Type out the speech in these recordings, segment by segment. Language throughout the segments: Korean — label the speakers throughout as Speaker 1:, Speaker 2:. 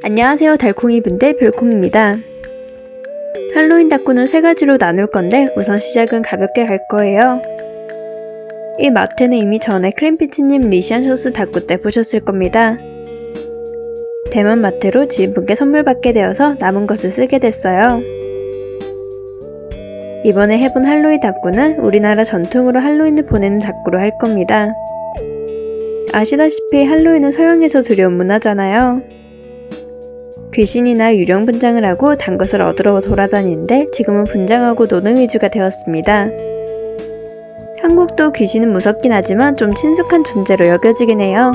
Speaker 1: 안녕하세요, 달콩이 분들 별콩입니다. 할로윈 닭구는 세 가지로 나눌 건데 우선 시작은 가볍게 갈 거예요. 이 마트는 이미 전에 크림피치님 리시안소스 닭구 때 보셨을 겁니다. 대만 마트로 지인분께 선물 받게 되어서 남은 것을 쓰게 됐어요. 이번에 해본 할로윈 닭구는 우리나라 전통으로 할로윈을 보내는 닭구로 할 겁니다. 아시다시피 할로윈은 서양에서 들여온 문화잖아요. 귀신이나 유령 분장을 하고 단 것을 얻으러 돌아다니는데 지금은 분장하고 노는 위주가 되었습니다. 한국도 귀신은 무섭긴 하지만 좀 친숙한 존재로 여겨지긴 해요.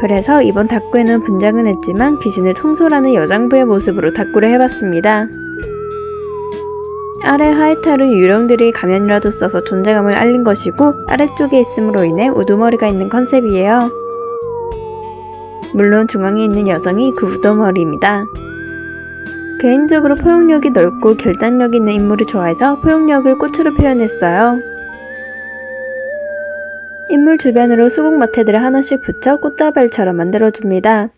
Speaker 1: 그래서 이번 닭구에는 분장은 했지만 귀신을 통솔하는 여장부의 모습으로 닭구를 해봤습니다. 아래 하이탈은 유령들이 가면이라도 써서 존재감을 알린 것이고 아래쪽에 있음으로 인해 우두머리가 있는 컨셉이에요. 물론 중앙에 있는 여정이 그 우두머리입니다. 개인적으로 포용력이 넓고 결단력 있는 인물을 좋아해서 포용력을 꽃으로 표현했어요. 인물 주변으로 수국 마테들을 하나씩 붙여 꽃다발처럼 만들어줍니다.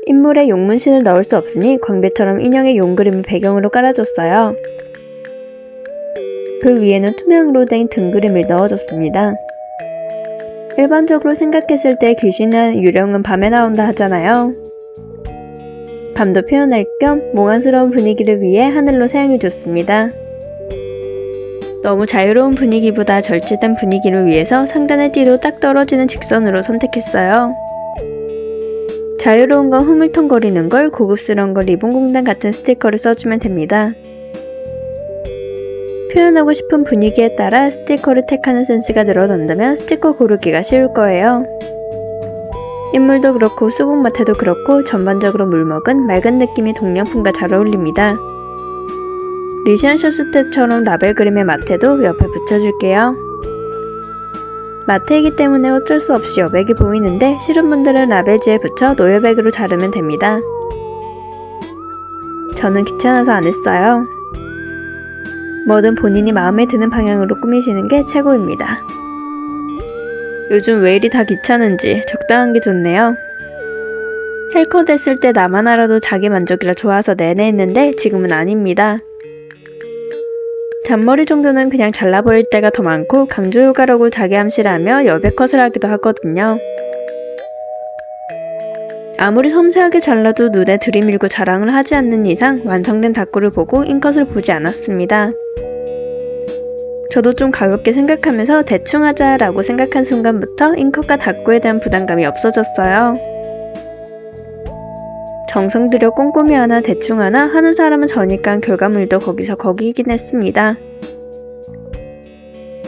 Speaker 1: 인물에 용문신을 넣을 수 없으니 광배처럼 인형의 용 그림을 배경으로 깔아줬어요. 그 위에는 투명으로 된 등 그림을 넣어줬습니다. 일반적으로 생각했을 때 귀신이나 유령은 밤에 나온다 하잖아요. 밤도 표현할 겸 몽환스러운 분위기를 위해 하늘로 사용해줬습니다. 너무 자유로운 분위기보다 절제된 분위기를 위해서 상단의 띠도 딱 떨어지는 직선으로 선택했어요. 자유로운 건 흐물텅거리는 걸, 고급스러운 건 리본공단 같은 스티커를 써주면 됩니다. 표현하고 싶은 분위기에 따라 스티커를 택하는 센스가 늘어난다면 스티커 고르기가 쉬울 거예요. 인물도 그렇고 수국 마테도 그렇고 전반적으로 물먹은 맑은 느낌이 동양풍과 잘 어울립니다. 리시안소스 때처럼 라벨 그림의 마테도 옆에 붙여줄게요. 마테이기 때문에 어쩔 수 없이 여백이 보이는데 싫은 분들은 라벨지에 붙여 노여백으로 자르면 됩니다. 저는 귀찮아서 안 했어요. 뭐든 본인이 마음에 드는 방향으로 꾸미시는 게 최고입니다. 요즘 왜 이리 다 귀찮은지 적당한 게 좋네요. 헬컷 했을 때 나만 알아도 자기 만족이라 좋아서 내내 했는데 지금은 아닙니다. 잔머리 정도는 그냥 잘라버릴 때가 더 많고 강조효과라고 자기 암시하며 여백컷을 하기도 하거든요. 아무리 섬세하게 잘라도 눈에 들이밀고 자랑을 하지 않는 이상 완성된 닭구를 보고 인컷을 보지 않았습니다. 저도 좀 가볍게 생각하면서 대충 하자라고 생각한 순간부터 인컷과 닭구에 대한 부담감이 없어졌어요. 정성 들여 꼼꼼히 하나 대충 하나 하는 사람은 저니까 결과물도 거기서 거기이긴 했습니다.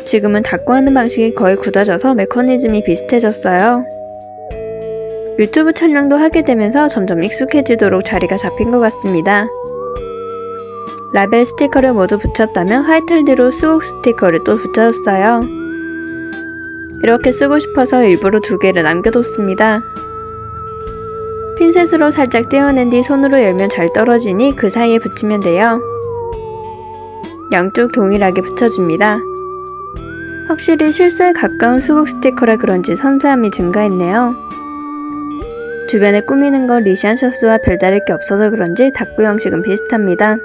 Speaker 1: 지금은 닭구 하는 방식이 거의 굳어져서 메커니즘이 비슷해졌어요. 유튜브 촬영도 하게 되면서 점점 익숙해지도록 자리가 잡힌 것 같습니다. 라벨 스티커를 모두 붙였다면 하이탈 뒤로 수국 스티커를 또 붙여줬어요. 이렇게 쓰고 싶어서 일부러 2개를 남겨뒀습니다. 핀셋으로 살짝 떼어낸 뒤 손으로 열면 잘 떨어지니 그 사이에 붙이면 돼요. 양쪽 동일하게 붙여줍니다. 확실히 실사에 가까운 수국 스티커라 그런지 섬세함이 증가했네요. 주변에 꾸미는 건 리시안소스와 별다를 게 없어서 그런지 닭구 형식은 비슷합니다.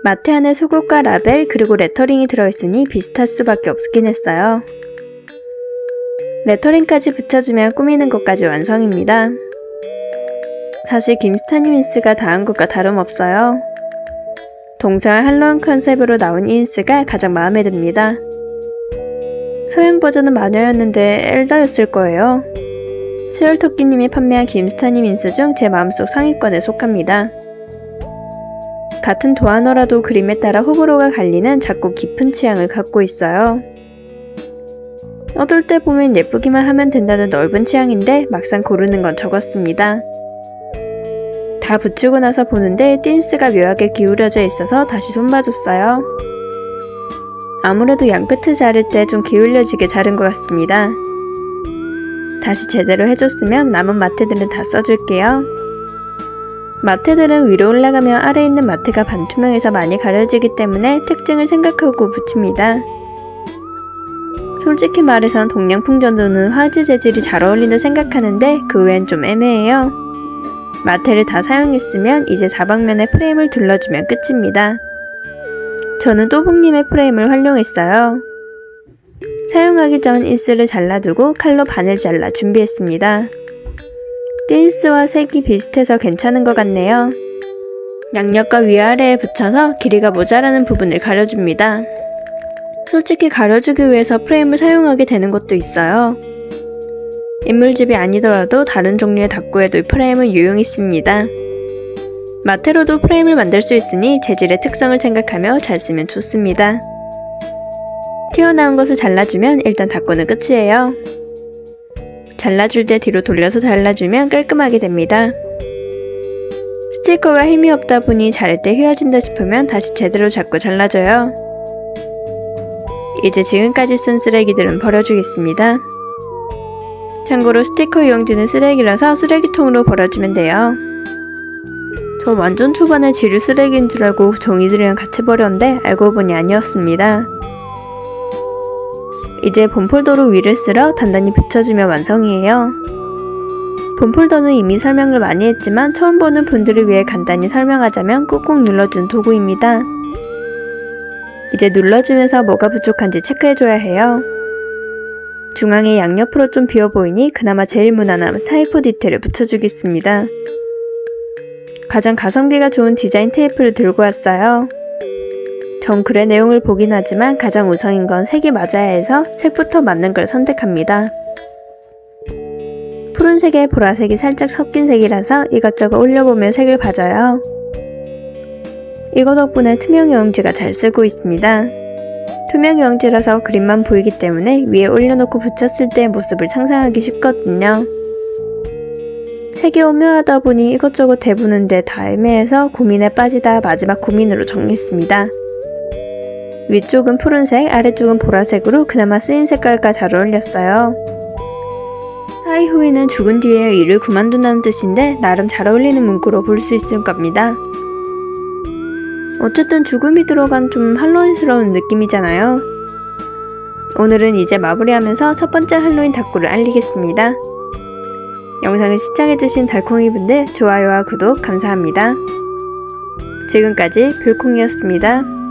Speaker 1: 마테 안에 수국과 라벨 그리고 레터링이 들어있으니 비슷할 수밖에 없긴 했어요. 레터링까지 붙여주면 꾸미는 것까지 완성입니다. 사실 김스타님 인스가 다 한 것과 다름없어요. 동서양 할로윈 컨셉으로 나온 이 인스가 가장 마음에 듭니다. 서양 버전은 마녀였는데 엘다였을 거예요. 수열토끼님이 판매한 김스타님 인스 중 제 마음속 상위권에 속합니다. 같은 도안어라도 그림에 따라 호불호가 갈리는 작고 깊은 취향을 갖고 있어요. 어떨 때 보면 예쁘기만 하면 된다는 넓은 취향인데 막상 고르는 건 적었습니다. 다 붙이고 나서 보는데 틴스가 묘하게 기울여져 있어서 다시 손봐줬어요. 아무래도 양끝을 자를 때 좀 기울여지게 자른 것 같습니다. 다시 제대로 해줬으면 남은 마테들은 다 써줄게요. 마테들은 위로 올라가면 아래에 있는 마테가 반투명해서 많이 가려지기 때문에 특징을 생각하고 붙입니다. 솔직히 말해선 동양풍전도는 화재 재질이 잘 어울린다 생각하는데 그 외엔 좀 애매해요. 마테를 다 사용했으면 이제 사방면에 프레임을 둘러주면 끝입니다. 저는 또봉님의 프레임을 활용했어요. 사용하기 전 인스를 잘라두고 칼로 반을 잘라 준비했습니다. 띠인스와 색이 비슷해서 괜찮은 것 같네요. 양옆과 위아래에 붙여서 길이가 모자라는 부분을 가려줍니다. 솔직히 가려주기 위해서 프레임을 사용하게 되는 것도 있어요. 인물집이 아니더라도 다른 종류의 다꾸에도 프레임은 유용했습니다. 마테로도 프레임을 만들 수 있으니 재질의 특성을 생각하며 잘 쓰면 좋습니다. 튀어나온 것을 잘라주면 일단 다꾸는 끝이에요. 잘라줄 때 뒤로 돌려서 잘라주면 깔끔하게 됩니다. 스티커가 힘이 없다 보니 자를 때 휘어진다 싶으면 다시 제대로 잡고 잘라줘요. 이제 지금까지 쓴 쓰레기들은 버려주겠습니다. 참고로 스티커 유용지는 쓰레기라서 쓰레기통으로 버려주면 돼요. 저 완전 초반에 지류 쓰레기인 줄 알고 종이들이랑 같이 버렸는데 알고 보니 아니었습니다. 이제 본폴더로 위를 쓸어 단단히 붙여주면 완성이에요. 본폴더는 이미 설명을 많이 했지만 처음 보는 분들을 위해 간단히 설명하자면 꾹꾹 눌러주는 도구입니다. 이제 눌러주면서 뭐가 부족한지 체크해줘야 해요. 중앙에 양옆으로 좀 비어 보이니 그나마 제일 무난한 타이포 디테일을 붙여주겠습니다. 가장 가성비가 좋은 디자인 테이프를 들고 왔어요. 전 글의 내용을 보긴 하지만 가장 우선인 건 색이 맞아야 해서 색부터 맞는 걸 선택합니다. 푸른색에 보라색이 살짝 섞인 색이라서 이것저것 올려보며 색을 봐줘요. 이거 덕분에 투명 유영지가 잘 쓰고 있습니다. 투명 유영지라서 그림만 보이기 때문에 위에 올려놓고 붙였을 때의 모습을 상상하기 쉽거든요. 색이 오묘하다 보니 이것저것 대보는데 다 애매해서 고민에 빠지다 마지막 고민으로 정리했습니다. 위쪽은 푸른색, 아래쪽은 보라색으로 그나마 쓰인 색깔과 잘 어울렸어요. 사이후이는 죽은 뒤에 일을 그만둔다는 뜻인데 나름 잘 어울리는 문구로 볼 수 있을 겁니다. 어쨌든 죽음이 들어간 좀 할로윈스러운 느낌이잖아요. 오늘은 이제 마무리하면서 첫 번째 할로윈 다꾸를 알리겠습니다. 영상을 시청해주신 달콩이분들 좋아요와 구독 감사합니다. 지금까지 별콩이었습니다.